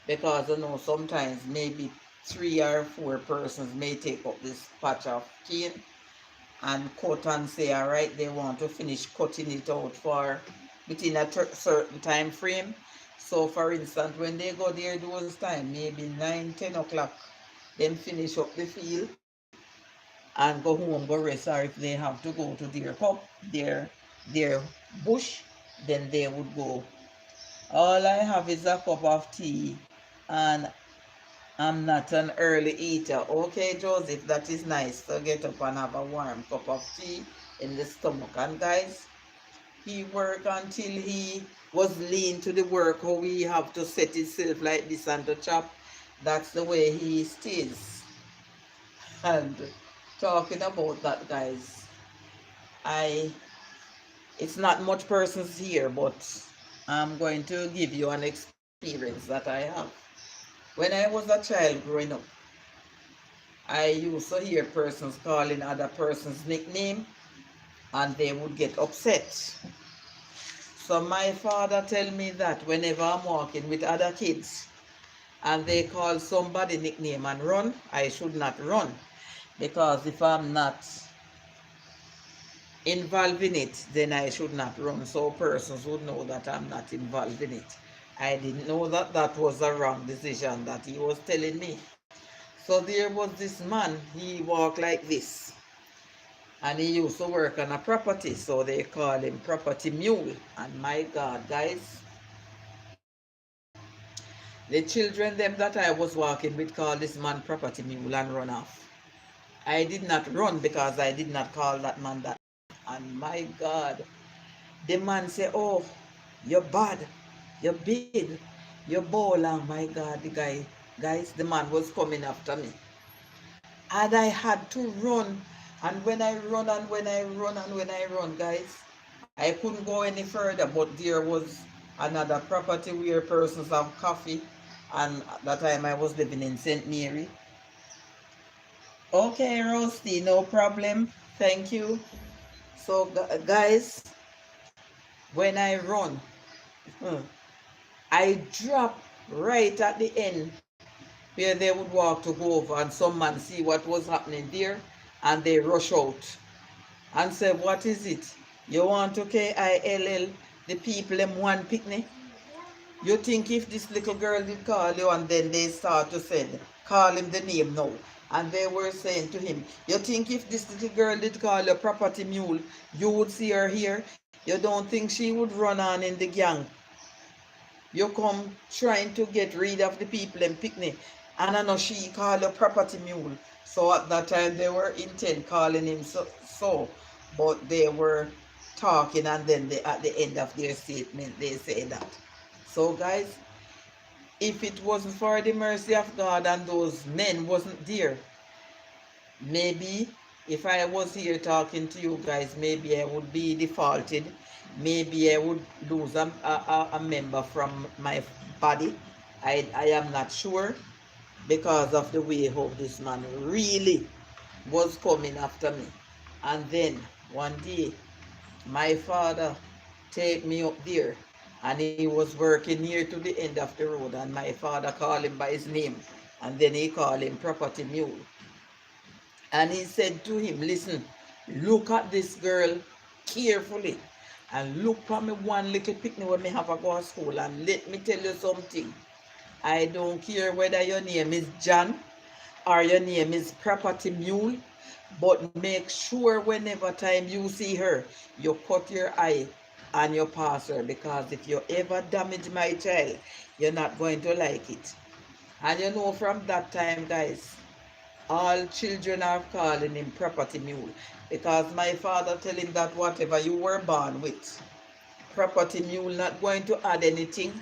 Because you know sometimes maybe 3 or 4 persons may take up this patch of cane and cut and say, all right, they want to finish cutting it out for within a certain time frame. So for instance, when they go there those time, maybe 9, 10 o'clock, them finish up the field and go home, go rest, or if they have to go to their cup, their bush, then they would go. All I have is a cup of tea and I'm not an early eater. Okay, Joseph, that is nice to get up and have a warm cup of tea in the stomach. And guys, he worked until he was lean to the work, how we have to set himself like this and to chop. That's the way he stays. And talking about that, guys, I it's not much persons here, but I'm going to give you an experience that I have. When I was a child growing up, I used to hear persons calling other persons nickname and they would get upset. So my father tell me that whenever I'm walking with other kids and they call somebody nickname and run, I should not run. Because if I'm not involved in it, then I should not run. So persons would know that I'm not involved in it. I didn't know that that was a wrong decision that he was telling me. So there was this man, he walked like this. And he used to work on a property, so they call him Property Mule. And my God, guys, the children them that I was walking with called this man Property Mule and run off. I did not run because I did not call that man that. And my God, the man say, oh, you're bad, you're big, you're bold. And my God, the guy, guys, the man was coming after me. And I had to run. And when I run and when I run and when I run, guys, I couldn't go any further. But there was another property where persons have coffee. And at that time I was living in St. Mary. Okay, Roasty, no problem. Thank you. So, guys, when I run, hmm, I drop right at the end where they would walk to go over, and some man see what was happening there, and they rush out and say, "What is it? You want to KILL the people them one picnic? You think if this little girl did call you," and then they start to say, call him the name now. And they were saying to him, "You think if this little girl did call you property mule, you would see her here? You don't think she would run on in the gang? You come trying to get rid of the people in picnic, and I know she called a property mule." So at that time they were intent calling him so, but they were talking, and then at the end of their statement they say that. So guys, if it wasn't for the mercy of God and those men wasn't there, maybe if I was here talking to you guys, maybe I would be defaulted. Maybe I would lose a member from my body. I am not sure, because of the way how this man really was coming after me. And then one day, my father take me up there, and he was working near to the end of the road, and my father called him by his name, and then he called him property mule. And he said to him, "Listen, look at this girl carefully, and look for me one little picnic when me have a go to school, and let me tell you something. I don't care whether your name is John or your name is property mule, but make sure whenever time you see her, you cut your eye and you pass her, because if you ever damage my child, you're not going to like it." And you know, from that time, guys, all children are calling him property mule, because my father tell him that whatever you were born with, property mule not going to add anything,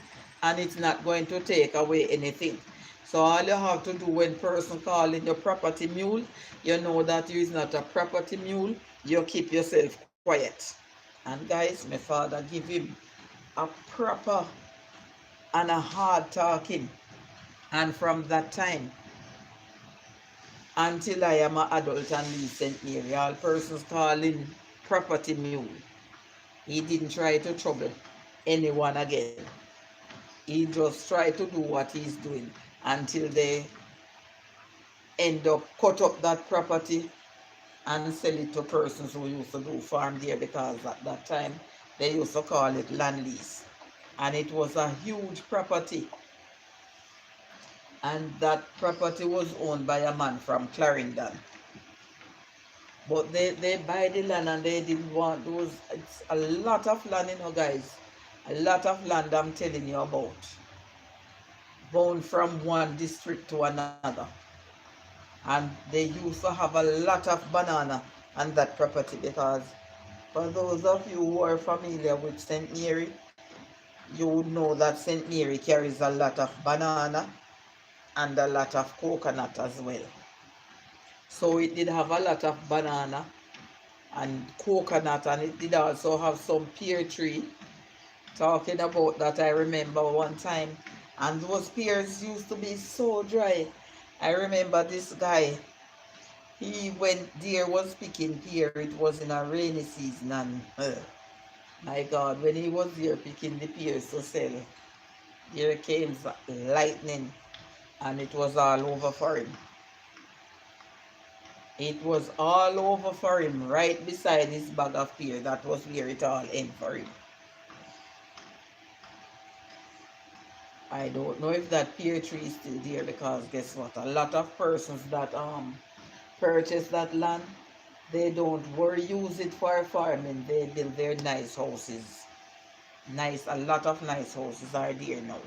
and it's not going to take away anything. So all you have to do when person calling you property mule, you know that you is not a property mule. You keep yourself quiet. And guys, my father give him a proper and a hard talking. And from that time until I am an adult and leave St. Mary, all persons calling property mule. He didn't try to trouble anyone again. He just tried to do what he's doing until they end up cut up that property and sell it to persons who used to do farm there, because at that time they used to call it land lease. And it was a huge property. And that property was owned by a man from Clarendon. But they buy the land, and they didn't want those. It's a lot of land, guys. A lot of land I'm telling you about. Bound from one district to another. And they used to have a lot of banana on that property, because for those of you who are familiar with St. Mary, you would know that St. Mary carries a lot of banana and a lot of coconut as well. So it did have a lot of banana and coconut, and it did also have some pear tree. Talking about that, I remember one time, and those pears used to be so dry. I remember this guy, he went there, was picking pear. It was in a rainy season, and my God, when he was there picking the pears to sell, there came lightning, and it was all over for him. It was all over for him, right beside his bag of pear. That was where it all ended for him. I don't know if that pear tree is still there, because guess what? A lot of persons that purchase that land, they don't worry use it for farming. They build their nice houses. A lot of nice houses are there now.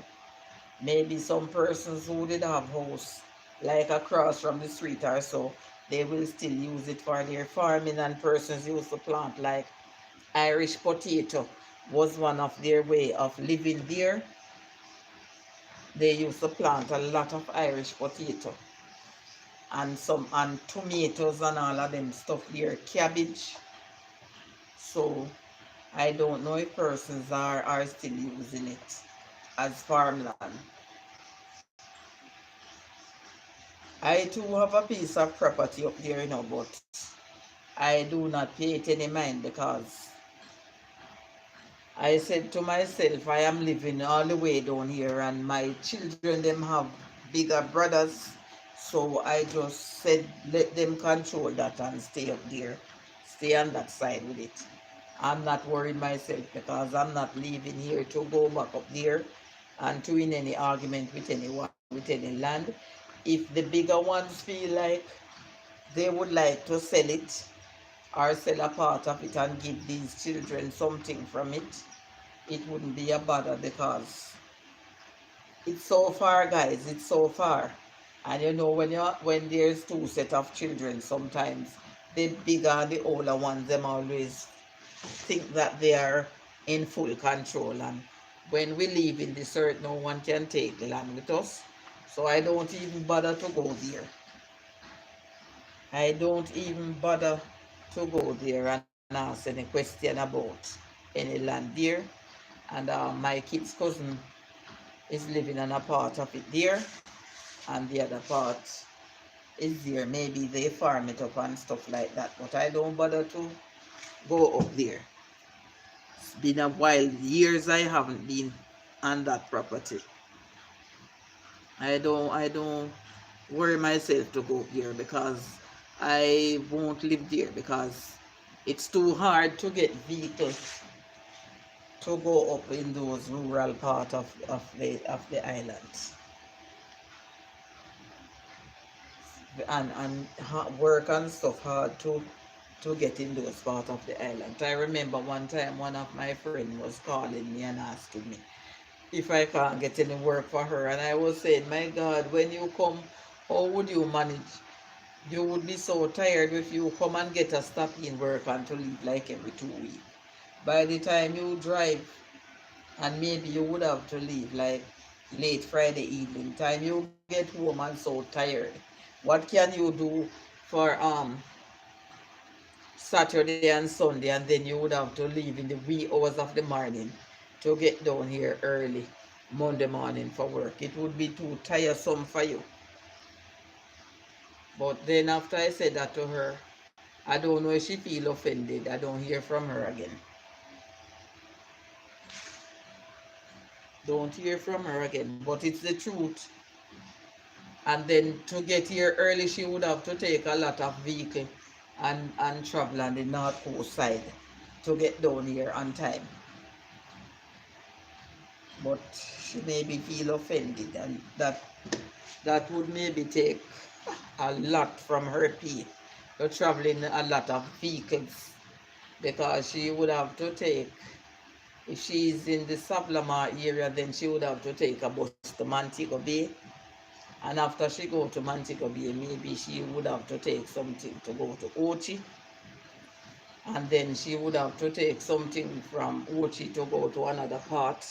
Maybe some persons who did have house like across from the street or so, they will still use it for their farming, and persons used to plant like Irish potato was one of their way of living there. They used to plant a lot of Irish potato and some and tomatoes and all of them stuff there, cabbage. So I don't know if persons are still using it as farmland. I too have a piece of property up there, but I do not pay it any mind because I said to myself, I am living all the way down here and my children them have bigger brothers. So I just said let them control that and stay up there. Stay on that side with it. I'm not worried myself because I'm not leaving here to go back up there and to win any argument with anyone with any land. If the bigger ones feel like they would like to sell it or sell a part of it and give these children something from it wouldn't be a bother because it's so far, guys. It's so far. And when there's two set of children, sometimes the bigger and the older ones, them always think that they are in full control. And when we live in this earth, no one can take the land with us. So I don't even bother to go there. I don't even bother to go there and ask any question about any land there. And my kid's cousin is living on a part of it there, and the other part is there. Maybe they farm it up and stuff like that, but I don't bother to go up there. It's been a while, years I haven't been on that property. I don't worry myself to go there because I won't live there because it's too hard to get vehicles to go up in those rural part of the islands and work and stuff hard to get in those part of the island. I remember one time one of my friends was calling me and asking me if I can't get any work for her, and I was saying, my God, when you come, how would you manage? You would be so tired if you come and get a stop in work and to leave like every 2 weeks. By the time you drive, and maybe you would have to leave like late Friday evening, time you get home and so tired, what can you do for Saturday and Sunday, and then you would have to leave in the wee hours of the morning to get down here early Monday morning for work? It would be too tiresome for you. But then after I said that to her, I don't know if she feel offended. I don't hear from her again. Don't hear from her again. But it's the truth. And then to get here early, she would have to take a lot of vehicle and travel on the north coast side to get down here on time. But she maybe feel offended, and that would maybe take a lot from her pay to travel in a lot of vehicles, because she would have to take, if she's in the Sablama area, then she would have to take a bus to Montego Bay. And after she go to Montego Bay, maybe she would have to take something to go to Ochi. And then she would have to take something from Ochi to go to another part.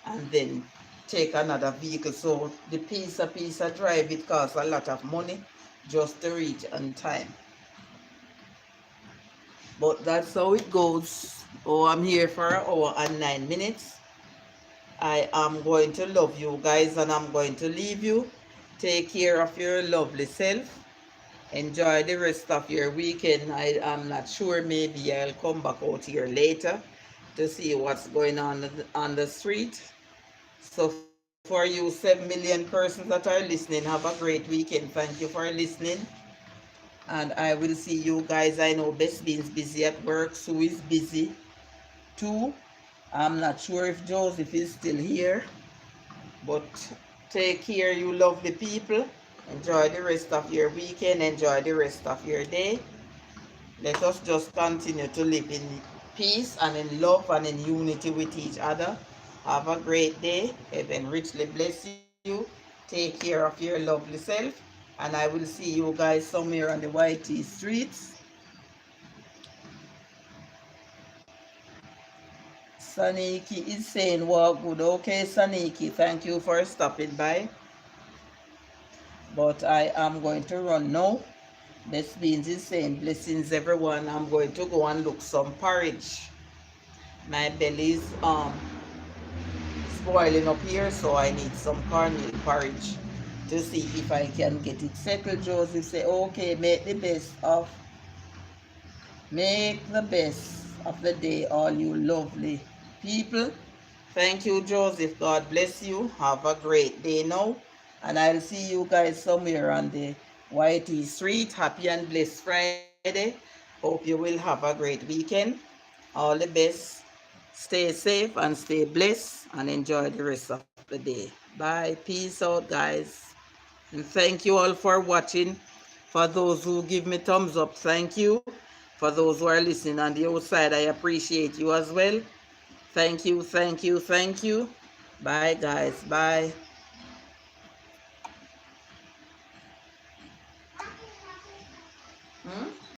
And then take another vehicle. So the piece of drive, it costs a lot of money just to reach on time. But that's how it goes. Oh, I'm here for an hour and 9 minutes. I am going to love you guys and I'm going to leave you. Take care of your lovely self. Enjoy the rest of your weekend. I am not sure, maybe I'll come back out here later to see what's going on the street. So for you 7 million persons that are listening, have a great weekend. Thank you for listening. And I will see you guys. I know Best Bean's busy at work. Sue is busy too. I'm not sure if Joseph is still here. But take care, you lovely people. Enjoy the rest of your weekend. Enjoy the rest of your day. Let us just continue to live in peace and in love and in unity with each other. Have a great day. Heaven richly bless you. Take care of your lovely self. And I will see you guys somewhere on the YT streets. Saniki is saying, well, good. Okay, Saniki, thank you for stopping by. But I am going to run now. Best Beans is saying, blessings everyone. I'm going to go and look some porridge. My belly's spoiling up here, so I need some cornmeal porridge to see if I can get it settled. Joseph say, okay, make the best of the day, all you lovely people. Thank you, Joseph. God bless you. Have a great day now. And I'll see you guys somewhere on the YT Street. Happy and blessed Friday. Hope you will have a great weekend. All the best. Stay safe and stay blessed and enjoy the rest of the day. Bye. Peace out, guys. And thank you all for watching. For those who give me thumbs up, thank you. For those who are listening on the outside, I appreciate you as well. Thank you, thank you, thank you. Bye, guys. Bye.